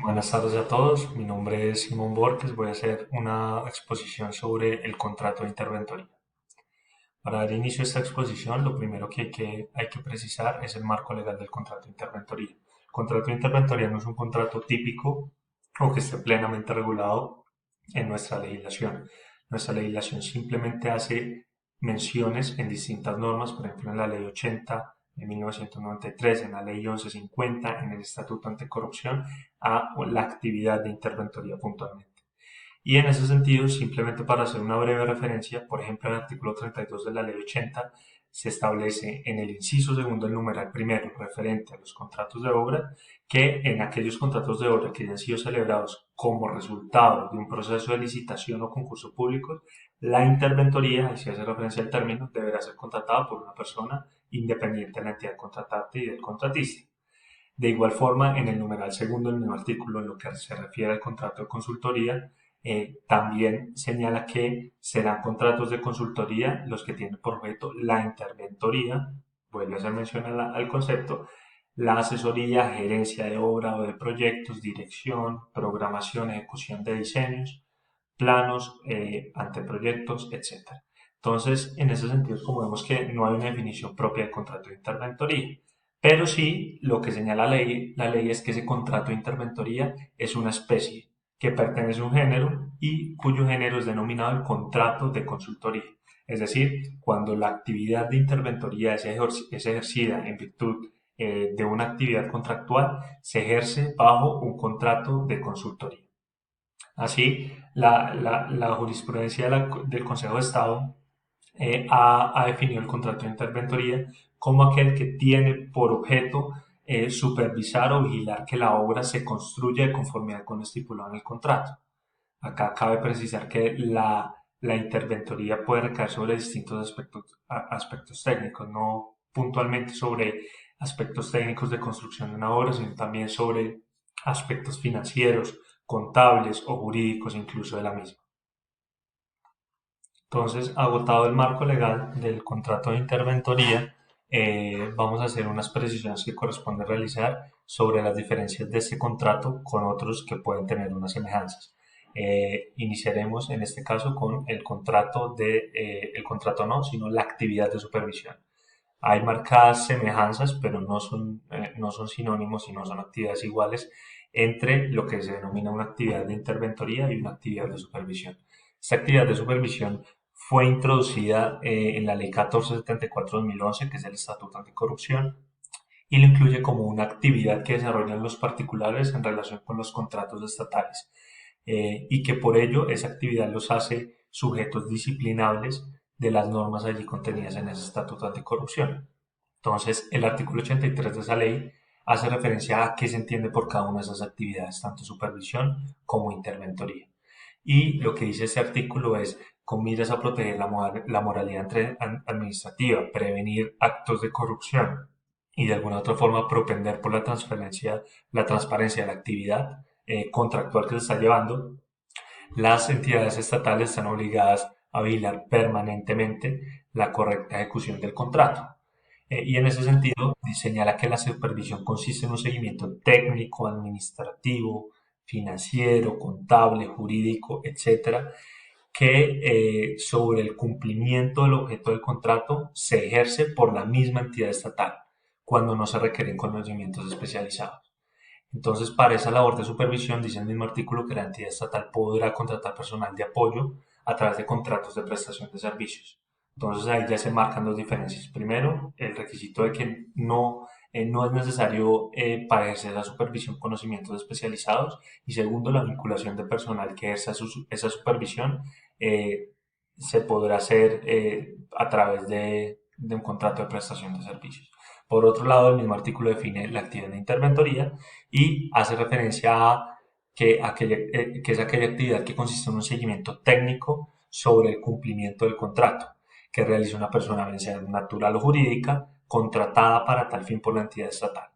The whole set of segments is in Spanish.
Buenas tardes a todos, mi nombre es Simón Borges, voy a hacer una exposición sobre el contrato de interventoría. Para dar inicio a esta exposición, lo primero que hay que precisar es el marco legal del contrato de interventoría. El contrato de interventoría no es un contrato típico o que esté plenamente regulado en nuestra legislación. Nuestra legislación simplemente hace menciones en distintas normas, por ejemplo en la Ley 80 de 1993, en la Ley 1150, en el Estatuto Anticorrupción, a la actividad de interventoría puntualmente. Y en ese sentido, simplemente para hacer una breve referencia, por ejemplo, en el artículo 32 de la Ley 80 se establece en el inciso segundo, el numeral primero, referente a los contratos de obra, que en aquellos contratos de obra que hayan sido celebrados como resultado de un proceso de licitación o concurso público, la interventoría, y si hace referencia al término, deberá ser contratada por una persona independiente de la entidad contratante y del contratista. De igual forma, en el numeral segundo del mismo artículo, en lo que se refiere al contrato de consultoría, también señala que serán contratos de consultoría los que tienen por objeto la interventoría, vuelve a hacer mención al concepto, la asesoría, gerencia de obra o de proyectos, dirección, programación, ejecución de diseños, planos, anteproyectos, etcétera. Entonces, en ese sentido, como vemos que no hay una definición propia de contrato de interventoría, pero sí lo que señala la ley es que ese contrato de interventoría es una especie que pertenece a un género y cuyo género es denominado el contrato de consultoría. Es decir, cuando la actividad de interventoría es ejercida en virtud de una actividad contractual, se ejerce bajo un contrato de consultoría. Así, la jurisprudencia del Consejo de Estado ha definido el contrato de interventoría como aquel que tiene por objeto supervisar o vigilar que la obra se construya de conformidad con lo estipulado en el contrato. Acá cabe precisar que la interventoría puede recaer sobre distintos aspectos técnicos, no puntualmente sobre aspectos técnicos de construcción de una obra, sino también sobre aspectos financieros, contables o jurídicos incluso de la misma. Entonces, agotado el marco legal del contrato de interventoría, vamos a hacer unas precisiones que corresponde realizar sobre las diferencias de este contrato con otros que pueden tener unas semejanzas. Iniciaremos en este caso con el contrato no, sino la actividad de supervisión. Hay marcadas semejanzas, pero no son sinónimos y no son actividades iguales entre lo que se denomina una actividad de interventoría y una actividad de supervisión. Esta actividad de supervisión fue introducida en la Ley 1474/2011, que es el Estatuto Anticorrupción, y lo incluye como una actividad que desarrollan los particulares en relación con los contratos estatales, y que por ello esa actividad los hace sujetos disciplinables de las normas allí contenidas en ese Estatuto Anticorrupción. Entonces, el artículo 83 de esa ley hace referencia a qué se entiende por cada una de esas actividades, tanto supervisión como interventoría. Y lo que dice este artículo es, con miras a proteger la moralidad administrativa, prevenir actos de corrupción y de alguna otra forma propender por la transparencia de la actividad contractual que se está llevando, las entidades estatales están obligadas a vigilar permanentemente la correcta ejecución del contrato. Y en ese sentido, señala que la supervisión consiste en un seguimiento técnico, administrativo, financiero, contable, jurídico, etcétera, que sobre el cumplimiento del objeto del contrato se ejerce por la misma entidad estatal cuando no se requieren conocimientos especializados. Entonces, para esa labor de supervisión, dice el mismo artículo que la entidad estatal podrá contratar personal de apoyo a través de contratos de prestación de servicios. Entonces, ahí ya se marcan dos diferencias. Primero, el requisito de que no es necesario para ejercer la supervisión conocimientos especializados. Y segundo, la vinculación de personal que ejerza esa supervisión eh, se podrá hacer a través de un contrato de prestación de servicios. Por otro lado, el mismo artículo define la actividad de interventoría y hace referencia a que es aquella actividad que consiste en un seguimiento técnico sobre el cumplimiento del contrato que realiza una persona, bien sea natural o jurídica, contratada para tal fin por la entidad estatal.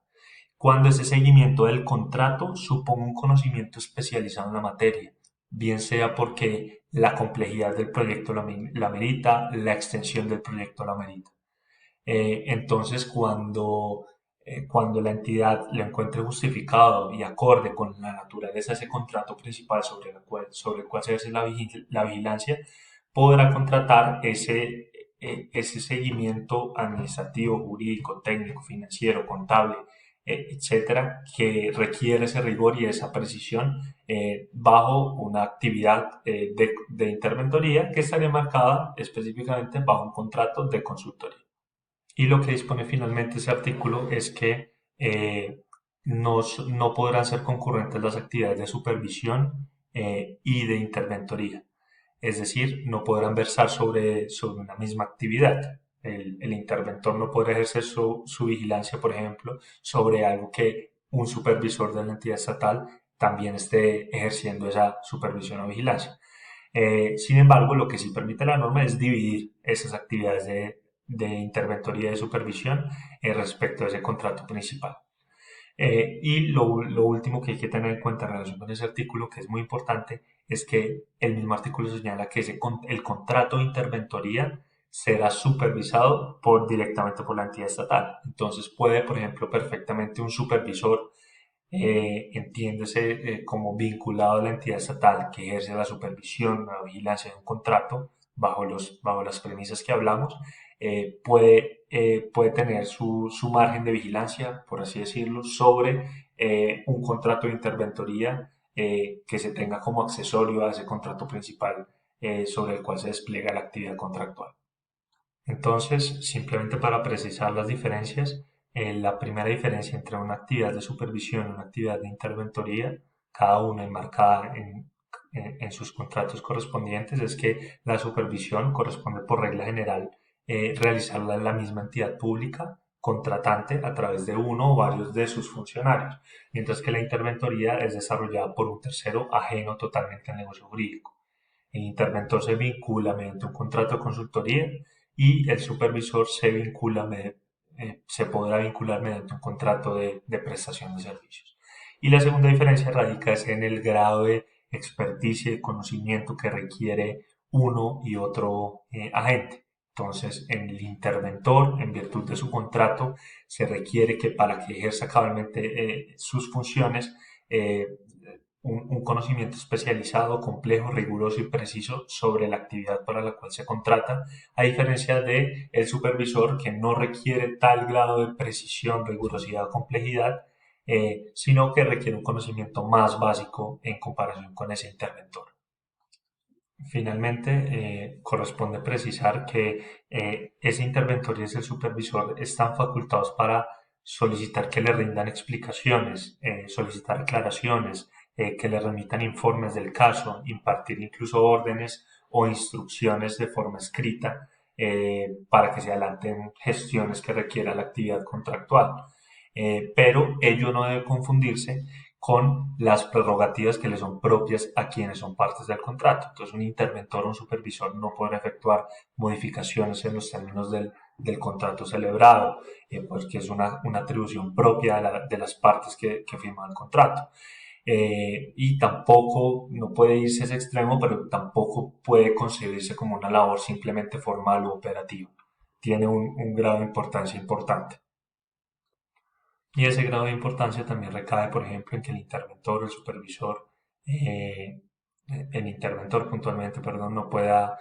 Cuando ese seguimiento del contrato suponga un conocimiento especializado en la materia, bien sea porque la complejidad del proyecto la merita, la extensión del proyecto la merita. Entonces, cuando cuando la entidad lo encuentre justificado y acorde con la naturaleza de ese contrato principal sobre el cual se ejerce la vigilancia, podrá contratar ese seguimiento administrativo, jurídico, técnico, financiero, contable, etcétera, que requiere ese rigor y esa precisión bajo una actividad de interventoría que estaría marcada específicamente bajo un contrato de consultoría. Y lo que dispone finalmente ese artículo es que no podrán ser concurrentes las actividades de supervisión y de interventoría. Es decir, no podrán versar sobre una misma actividad. El interventor no podrá ejercer su vigilancia, por ejemplo, sobre algo que un supervisor de la entidad estatal también esté ejerciendo esa supervisión o vigilancia. Sin embargo, lo que sí permite la norma es dividir esas actividades de interventoría y de supervisión respecto a ese contrato principal. Y lo último que hay que tener en cuenta en relación con ese artículo, que es muy importante, es que el mismo artículo señala que el contrato de interventoría será supervisado directamente por la entidad estatal. Entonces puede, por ejemplo, perfectamente un supervisor, entiéndese como vinculado a la entidad estatal que ejerce la supervisión, la vigilancia de un contrato bajo las premisas que hablamos, puede tener su margen de vigilancia, por así decirlo, sobre un contrato de interventoría que se tenga como accesorio a ese contrato principal sobre el cual se despliega la actividad contractual. Entonces, simplemente para precisar las diferencias, la primera diferencia entre una actividad de supervisión y una actividad de interventoría, cada una enmarcada en sus contratos correspondientes, es que la supervisión corresponde por regla general realizarla en la misma entidad pública contratante a través de uno o varios de sus funcionarios, mientras que la interventoría es desarrollada por un tercero ajeno totalmente al negocio jurídico. El interventor se vincula mediante un contrato de consultoría y el supervisor se podrá vincular mediante un contrato de prestación de servicios. Y la segunda diferencia radica es en el grado de experticia y conocimiento que requiere uno y otro agente. Entonces, en el interventor, en virtud de su contrato, se requiere que para que ejerza cabalmente sus funciones, eh, un conocimiento especializado, complejo, riguroso y preciso sobre la actividad para la cual se contrata, a diferencia de el supervisor que no requiere tal grado de precisión, rigurosidad o complejidad, sino que requiere un conocimiento más básico en comparación con ese interventor. Finalmente, corresponde precisar que ese interventor y ese supervisor están facultados para solicitar que le rindan explicaciones, solicitar aclaraciones, que le remitan informes del caso, impartir incluso órdenes o instrucciones de forma escrita para que se adelanten gestiones que requiera la actividad contractual. Pero ello no debe confundirse con las prerrogativas que le son propias a quienes son partes del contrato. Entonces, un interventor o un supervisor no podrá efectuar modificaciones en los términos del contrato celebrado, porque es una atribución propia de las partes que firman el contrato. Y tampoco, no puede irse a ese extremo, pero tampoco puede concebirse como una labor simplemente formal o operativa. Tiene un grado de importancia importante. Y ese grado de importancia también recae, por ejemplo, en que el interventor o el supervisor, eh, el interventor puntualmente, perdón, no pueda,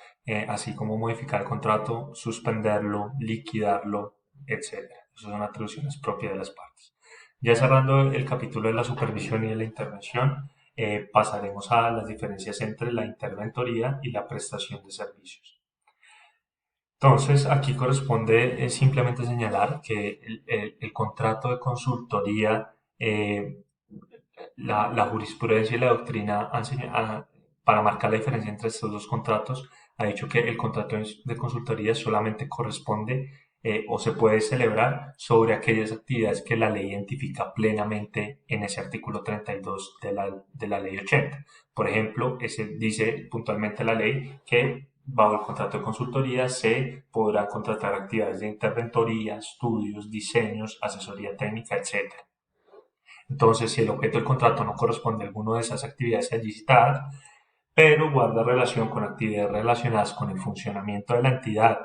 así como modificar el contrato, suspenderlo, liquidarlo, etcétera. Esas son atribuciones propias de las partes. Ya cerrando el capítulo de la supervisión y de la intervención, pasaremos a las diferencias entre la interventoría y la prestación de servicios. Entonces, aquí corresponde simplemente señalar que el contrato de consultoría, la jurisprudencia y la doctrina para marcar la diferencia entre estos dos contratos, ha dicho que el contrato de consultoría solamente corresponde o se puede celebrar sobre aquellas actividades que la ley identifica plenamente en ese artículo 32 de la ley 80. Por ejemplo, dice puntualmente la ley que bajo el contrato de consultoría se podrán contratar actividades de interventoría, estudios, diseños, asesoría técnica, etc. Entonces, si el objeto del contrato no corresponde a alguna de esas actividades allí citadas, pero guarda relación con actividades relacionadas con el funcionamiento de la entidad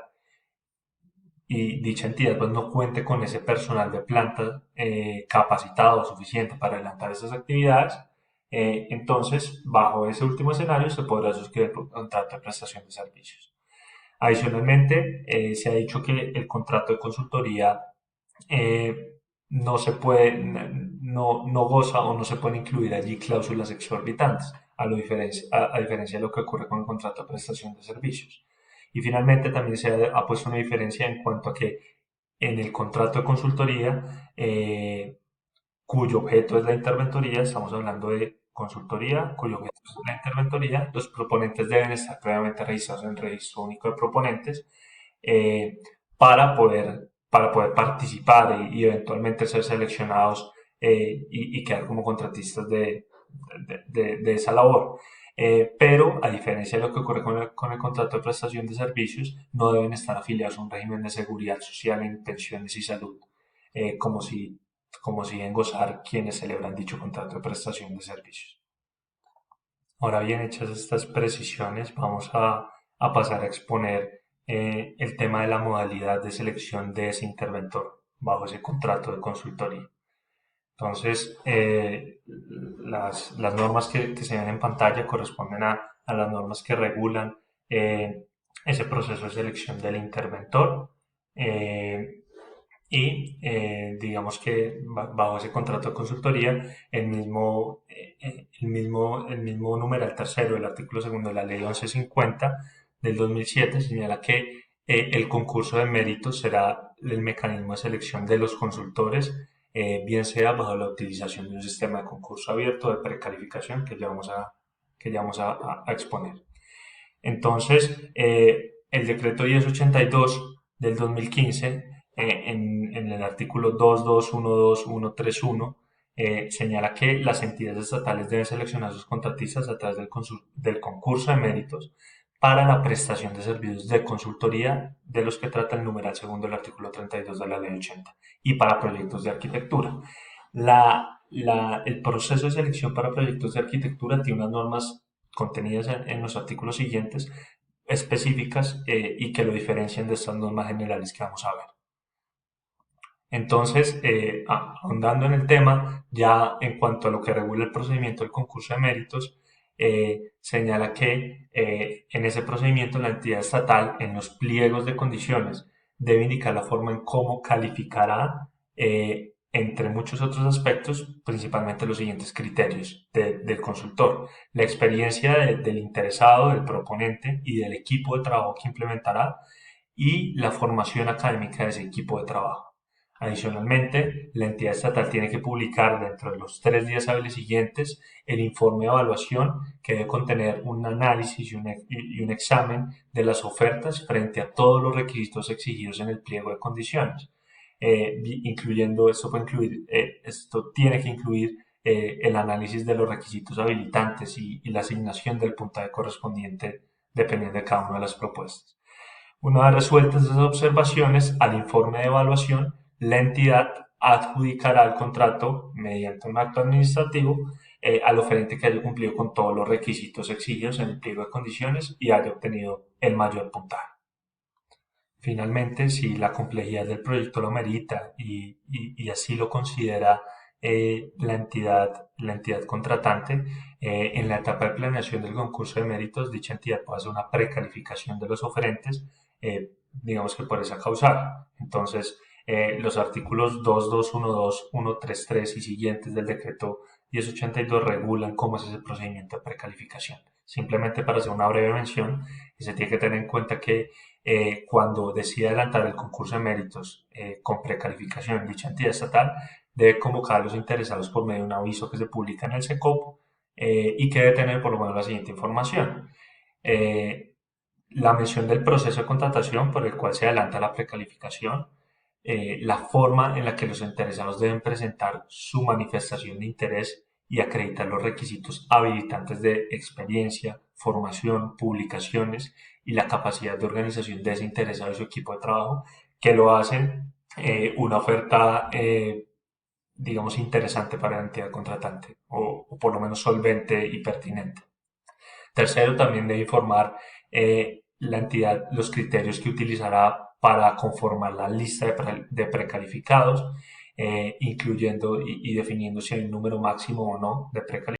y dicha entidad pues no cuente con ese personal de planta capacitado suficiente para adelantar esas actividades, entonces bajo ese último escenario se podrá suscribir un contrato de prestación de servicios. Adicionalmente, se ha dicho que el contrato de consultoría no se puede, no goza o no se pueden incluir allí cláusulas exorbitantes, a diferencia de lo que ocurre con el contrato de prestación de servicios. Y finalmente también se ha puesto una diferencia en cuanto a que en el contrato de consultoría, cuyo objeto es la interventoría, estamos hablando de consultoría, cuyo objeto es la interventoría, los proponentes deben estar previamente registrados en el registro único de proponentes, eh, para poder participar y eventualmente ser seleccionados, y quedar como contratistas de esa labor. Pero, a diferencia de lo que ocurre con el contrato de prestación de servicios, no deben estar afiliados a un régimen de seguridad social en pensiones y salud, como si deben gozar quienes celebran dicho contrato de prestación de servicios. Ahora bien, hechas estas precisiones, vamos a pasar a exponer el tema de la modalidad de selección de ese interventor bajo ese contrato de consultoría. Entonces, las normas que se ven en pantalla corresponden a las normas que regulan ese proceso de selección del interventor. eh, digamos que bajo ese contrato de consultoría, el mismo numeral tercero del artículo segundo de la ley 1150 del 2007 señala que el concurso de méritos será el mecanismo de selección de los consultores, bien sea bajo la utilización de un sistema de concurso abierto de precalificación que ya vamos a exponer. Entonces, el decreto 1082 del 2015, en el artículo 2212131, señala que las entidades estatales deben seleccionar a sus contratistas a través del concurso de méritos para la prestación de servicios de consultoría, de los que trata el numeral segundo del artículo 32 de la ley 80, y para proyectos de arquitectura. El proceso de selección para proyectos de arquitectura tiene unas normas contenidas en los artículos siguientes, específicas, y que lo diferencian de estas normas generales que vamos a ver. Entonces, ahondando en el tema, ya en cuanto a lo que regula el procedimiento del concurso de méritos, señala que en ese procedimiento la entidad estatal, en los pliegos de condiciones, debe indicar la forma en cómo calificará, entre muchos otros aspectos, principalmente los siguientes criterios del consultor: la experiencia del interesado, del proponente y del equipo de trabajo que implementará, y la formación académica de ese equipo de trabajo. Adicionalmente, la entidad estatal tiene que publicar dentro de los 3 días hábiles siguientes el informe de evaluación, que debe contener un análisis y un examen de las ofertas frente a todos los requisitos exigidos en el pliego de condiciones. Esto tiene que incluir el análisis de los requisitos habilitantes y la asignación del puntaje correspondiente dependiendo de cada una de las propuestas. Una vez resueltas esas observaciones al informe de evaluación, la entidad adjudicará el contrato mediante un acto administrativo, al oferente que haya cumplido con todos los requisitos exigidos en el pliego de condiciones y haya obtenido el mayor puntaje. Finalmente, si la complejidad del proyecto lo merita y así lo considera la entidad contratante, en la etapa de planeación del concurso de méritos, dicha entidad puede hacer una precalificación de los oferentes, digamos que por esa causal. Entonces, los artículos 2212, 133 y siguientes del decreto 1082 regulan cómo es ese procedimiento de precalificación. Simplemente para hacer una breve mención, se tiene que tener en cuenta que cuando decide adelantar el concurso de méritos, con precalificación en dicha entidad estatal, debe convocar a los interesados por medio de un aviso que se publica en el SECOP, y que debe tener por lo menos la siguiente información: eh, la mención del proceso de contratación por el cual se adelanta la precalificación, la forma en la que los interesados deben presentar su manifestación de interés y acreditar los requisitos habilitantes de experiencia, formación, publicaciones y la capacidad de organización de ese interesado y su equipo de trabajo, que lo hacen una oferta, digamos, interesante para la entidad contratante, o por lo menos solvente y pertinente. Tercero, también debe informar la entidad los criterios que utilizará para conformar la lista de precalificados, incluyendo y definiendo si hay un número máximo o no de precalificados